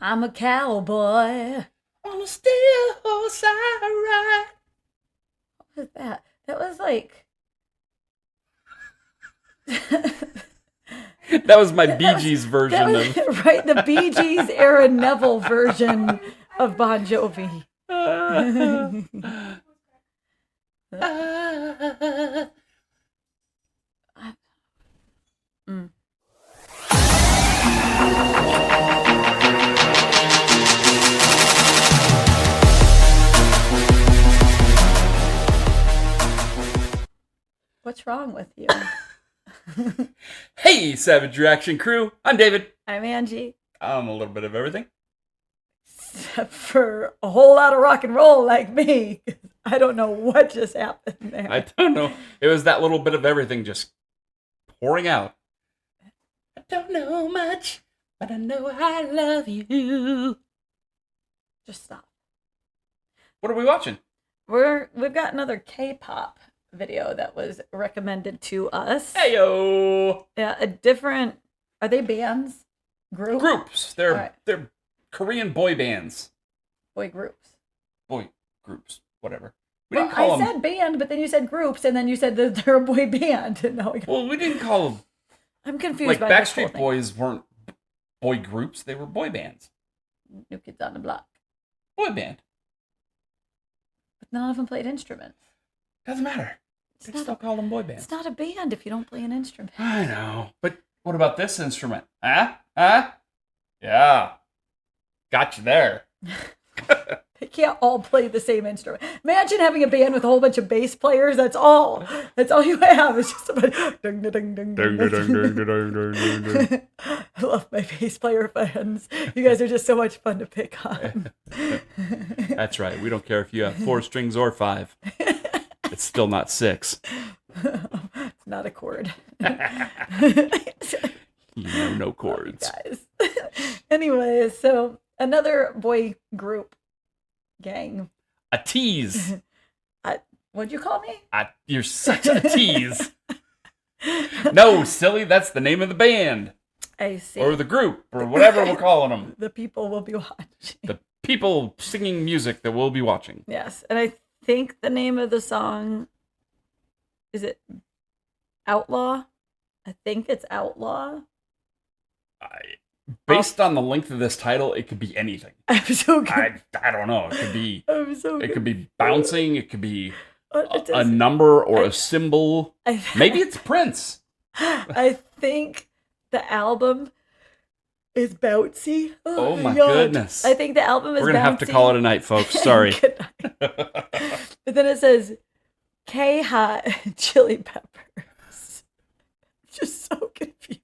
I'm a cowboy. On a steel horse I ride. What was that? That was like. That was my Bee Gees version of. Right, the Bee Gees Aaron Neville version of Bon Jovi. Mm. What's wrong with you? Hey, Savage Reaction crew. I'm David. I'm Angie. I'm a little bit of everything. Except for a whole lot of rock and roll like me. I don't know what just happened there. I don't know. It was that little bit of everything just pouring out. I don't know much, but I know I love you. Just stop. What are we watching? We've got another K-pop video that was recommended to us. Heyo! Yeah, a different. Are they bands? Groups. They're Korean boy bands. Boy groups. Boy groups. Whatever. I said band, but then you said groups, and then you said that they're a boy band. Well, we didn't call them. I'm confused. Like by Backstreet Boys weren't boy groups; they were boy bands. New Kids on the Block. Boy band. But none of them played instruments. Doesn't matter. They still call them boy bands. It's not a band if you don't play an instrument. I know, but what about this instrument? Huh? Yeah. Got you there. They can't all play the same instrument. Imagine having a band with a whole bunch of bass players. That's all you have. It's just a bunch. Ding, ding, ding, ding, ding. I love my bass player friends. You guys are just so much fun to pick on. That's right. We don't care if you have 4 strings or 5. It's still not 6. It's not a chord. No chords. Guys. Anyway, so another boy group gang. ATEEZ. What'd you call me? You're such a tease. No, silly. That's the name of the band. I see. Or the group, or whatever we're calling them. The people will be watching. The people singing music that we'll be watching. Yes, and I think the name of the song, is it Outlaw? I think it's Outlaw. Based on the length of this title, it could be anything. I'm so good. I don't know. It could be. It could be bouncing. It could be a number or a symbol. Maybe it's Prince. I think the album is Bouncy. Oh my goodness! I think the album is. We're gonna Bouncy. have to call it a night, folks. Sorry. But then it says K-Hot Chili Peppers. Just so confused.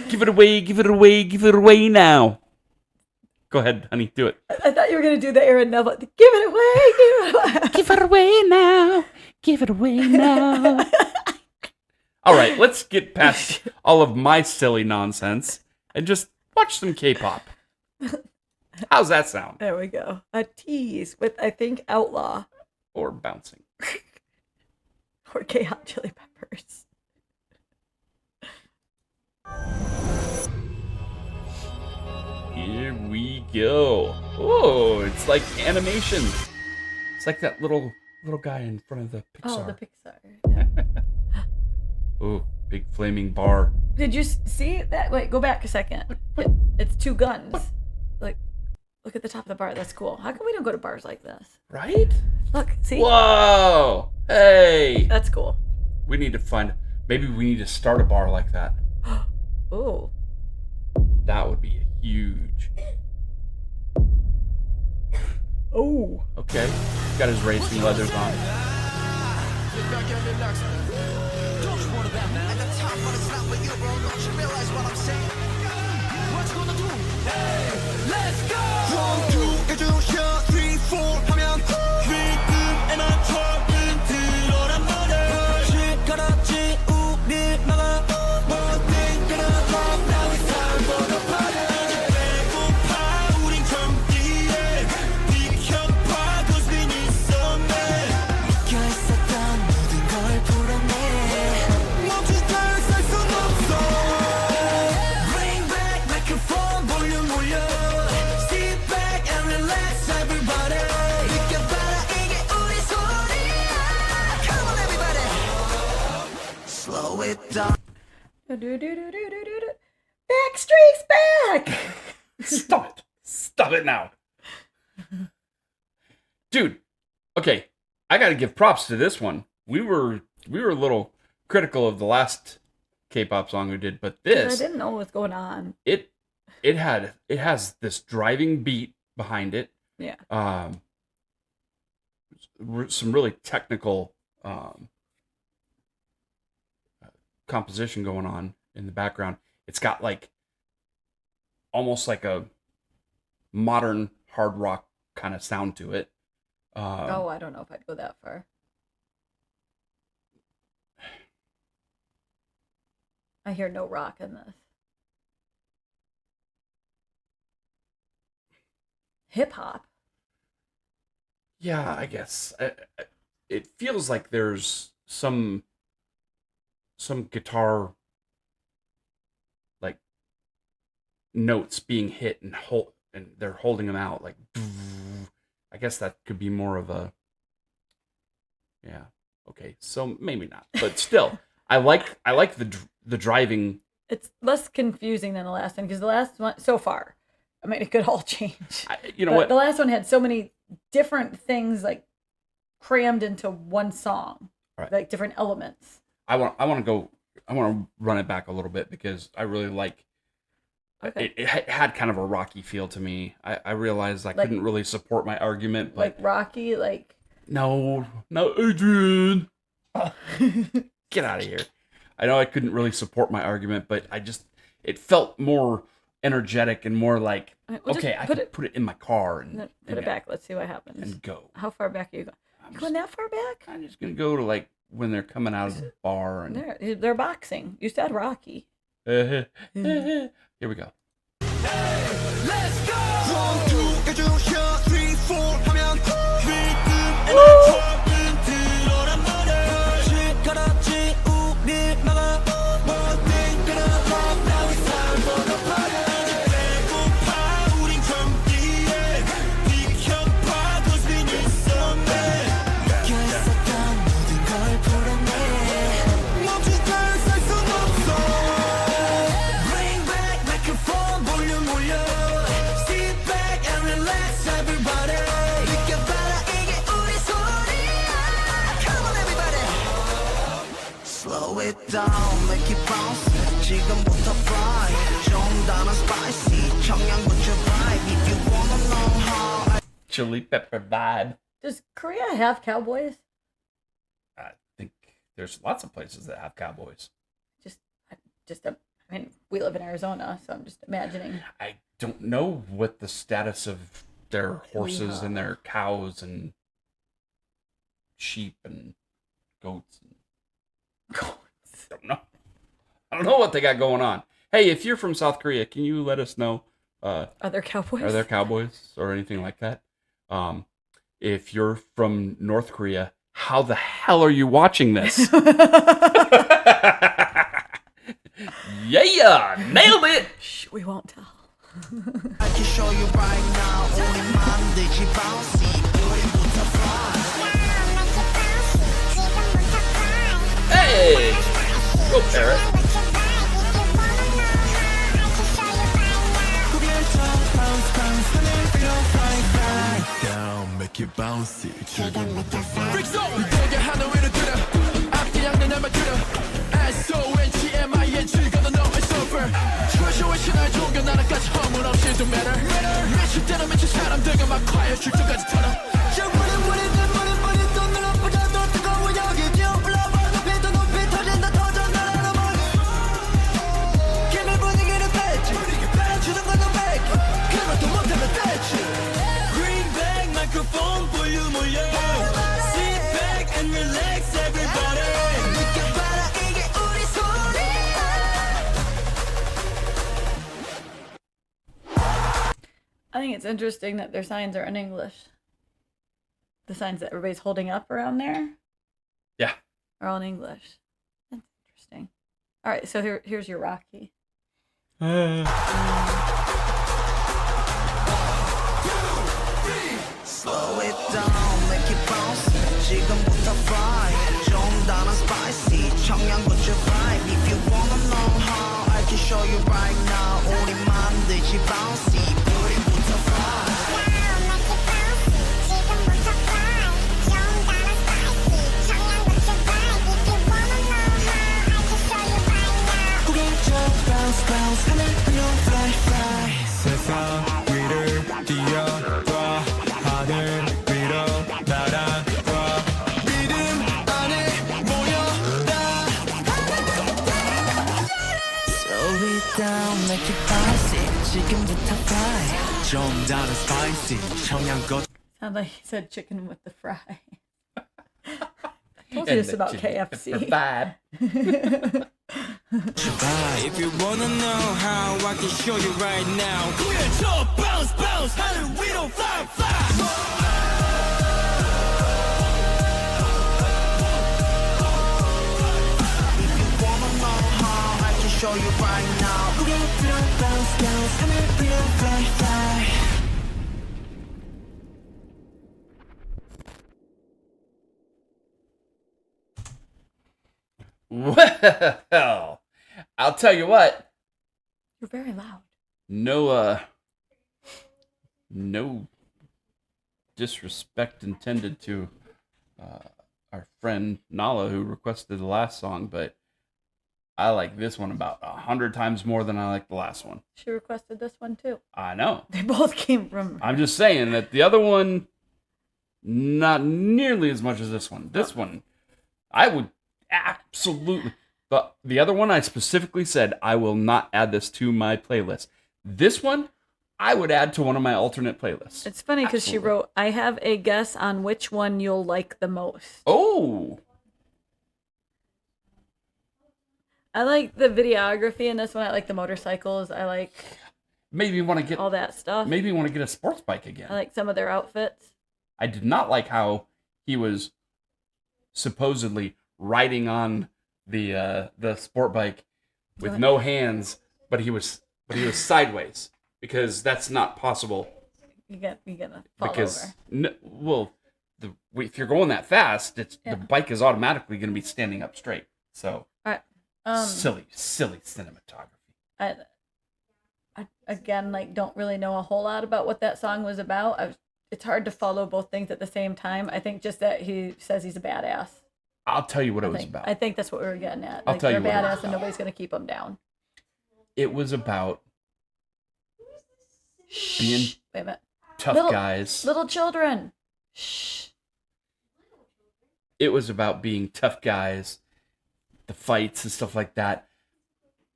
Give it away, give it away, give it away now. Go ahead, honey, do it. I thought you were going to do the Aaron Neville. Give it away, give it away. Give it away now. Give it away now. All right, let's get past all of my silly nonsense and just watch some K-pop. How's that sound? There we go. ATEEZ with, I think, Outlaw. Or bouncing. Or K-Hot Chili Peppers. Here we go. Oh, it's like animation. It's like that little guy in front of the Pixar. Oh, the Pixar. Yeah. Oh, big flaming bar. Did you see that? Wait, go back a second. It's 2 guns. Like, look at the top of the bar. That's cool. How come we don't go to bars like this? Right? Look, see? Whoa! Hey! That's cool. We need to find... Maybe we need to start a bar like that. Ooh. That would be huge. Oh. Okay. Got his racing leathers on. Let's go! 1, 2, 1, 2, 3, 4 하면 리듬에 맞춰 흔들어란 말을 시끄럽지 우릴 막아 모든 게 love now it's time for the party 배고파 우린 경기에 비켜봐 cause we need some man 묶여 있었던 모든 걸 풀어내 멈춘 살 순 없어 Bring back microphone 볼륨 올려 it down. Backstreet's back. Stop it now. Dude, okay, I got to give props to this one. We were a little critical of the last K-pop song we did, but I this, didn't know what was going on. it has this driving beat behind it. Yeah. Some really technical composition going on in the background. It's got like almost like a modern hard rock kind of sound to it. I don't know if I'd go that far. I hear no rock in this. Hip hop. Yeah, I guess it feels like there's some guitar like notes being hit and they're holding them out like. I guess that could be more of a. Yeah. Okay. So maybe not, but still, I like the driving. It's less confusing than the last one because the last one so far, I mean, it could all change. You know what? The last one had so many different things like crammed into one song, right. Like different elements. I want to run it back a little bit because I really like. Okay. It had kind of a rocky feel to me. I realized I couldn't really support my argument, but like Rocky, like no, Adrian, get out of here. I know I couldn't really support my argument, but it felt more energetic and more like okay, I can put it in my car and put it back. Let's see what happens. And go. How far back are you going? You going that far back? I'm just gonna go to like when they're coming out of the bar and they're boxing. You said Rocky. Here we go. Let's go. 1, 2, 1, 2, 3, 4 하면 rhythm and 들어란 말에 시끄럽지 우리 막아 One thing gonna rock now it's time for the party 배고파 우린 경기에 비켜봐 cause we need some man 껴있었던 모든 걸 풀어내 멈출 때살순 없어 Bring back microphone 볼륨 올려 Sit back and relax everybody 느껴봐라 이게 우리 소리야 Come on everybody Slow it down make it bounce 지금부터 fly 좀 더 spicy 청양고추 vibe if you wanna know how Chili pepper vibe. Does Korea have cowboys? I think there's lots of places that have cowboys. I mean, we live in Arizona, so I'm just imagining. I don't know what the status of their horses and their cows and sheep and goats. I don't know what they got going on. Hey, if you're from South Korea, can you let us know? Are there cowboys? Are there cowboys or anything like that? If you're from North Korea, how the hell are you watching this? Yeah, nailed it. Shh, we won't tell. I can show you right now 우리 만들지 bouncy 우리부터 fly Hey, go parrot. Down, make it bouncy 지금부터 fly 되게 하나 위로 들어 앞뒤 양는 나만 들어 S-O-N-G-M-I-N 즐거워 너 it's over 조시오시 날 종교 나라까지 허물 없이 don't matter 미칠 때는 미친 사람들과 막 quiet 출전까지 털어 머리 또 눈앞보다 더 뜨거워 여기 뛰어불러봐 높이도 높이 터진다 터져 날아라 머리 김의 분위기를 뺐지 주는 건 너 백 그것도 못하면 됐지 Bring back microphone 볼륨 올려 Sit back and relax everybody 느껴봐라 이게 우리 소리야 I think it's interesting that their signs are in English. The signs that everybody's holding up around there Yeah. are all in English. That's interesting. All right, so here's your Rocky. Slow it down, make it bounce 지금부터 fly 좀 더 spicy 청양고추 vibe. If you wanna know how, I can show you right now. 우리 만들지 bouncy, 뿌리부터 fry. Bounce, bounce, 하늘 위로 fly, fly. 세상 위를 뛰어봐 하늘 위로 날아가 믿음 안에 모여라 Slow it down, make it bouncy. 지금부터 fly. 좀 다른 spicy 청양고추 Sound like he said chicken with the fry. I told you this about KFC. Bad. If you wanna know how, I can show you right now. 구해줘 bounce, bounce 하늘 위로 fly, fly. If you wanna know how, I can show you right now. 고개 들어 bounce, bounce 하늘 위로 fly, fly. Well, I'll tell you what. You're very loud. No disrespect intended to our friend Nala who requested the last song, but I like this one about 100 times more than I like the last one. She requested this one too. I know. They both came from. I'm just saying that the other one, not nearly as much as this one. This one, I would absolutely. The other one, I specifically said I will not add this to my playlist. This one, I would add to one of my alternate playlists. It's funny because she Absolutely. wrote, "I have a guess on which one you'll like the most." Oh, I like the videography in this one. I like the motorcycles. I like maybe you want to get all that stuff. maybe you want to get a sports bike again. I like some of their outfits. I did not like how he was supposedly riding on the sport bike with no hands, but he was sideways because that's not possible. You're gonna fall Because over. if you're going that fast, the bike is automatically going to be standing up straight. So All right. silly cinematography. I again don't really know a whole lot about what that song was about. It's hard to follow both things at the same time. I think just that he says he's a badass. I'll tell you what it was about. I think that's what we were getting at. I'll tell they're you what it was badass and about. nobody's gonna keep them down. It was about being Wait a minute. tough guys. Little children. Shh. It was about being tough guys, the fights and stuff like that.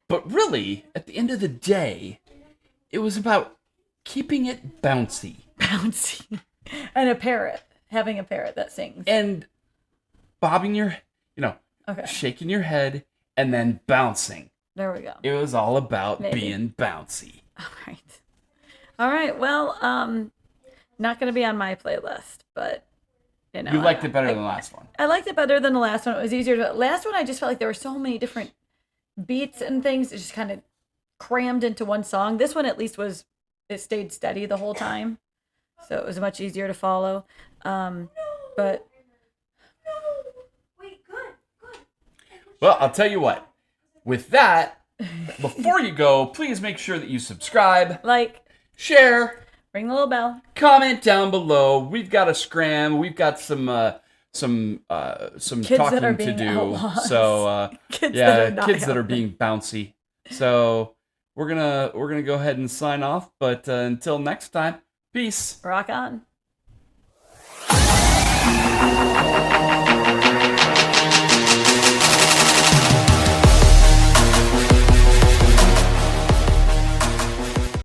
But really, at the end of the day, it was about keeping it bouncy Bouncy. And a parrot. Having a parrot that sings. and bobbing your, Okay. shaking your head and then bouncing. There we go. It was all about Maybe. being bouncy. All right. All right. Well, not going to be on my playlist, but You liked it better than the last one. I liked it better than the last one. It was easier to. Last one, I just felt like there were so many different beats and things. It just kind of crammed into one song. This one, at least, it stayed steady the whole time, so it was much easier to follow. But Well, I'll tell you what. With that, before you go, please make sure that you subscribe, share, ring the little bell. comment down below. We've got a scram. We've got some Kids that talking are to being do. outlaws. So Kids that are not kids that are outlaws. being bouncy. So we're gonna go ahead and sign off. But until next time, peace. Rock on.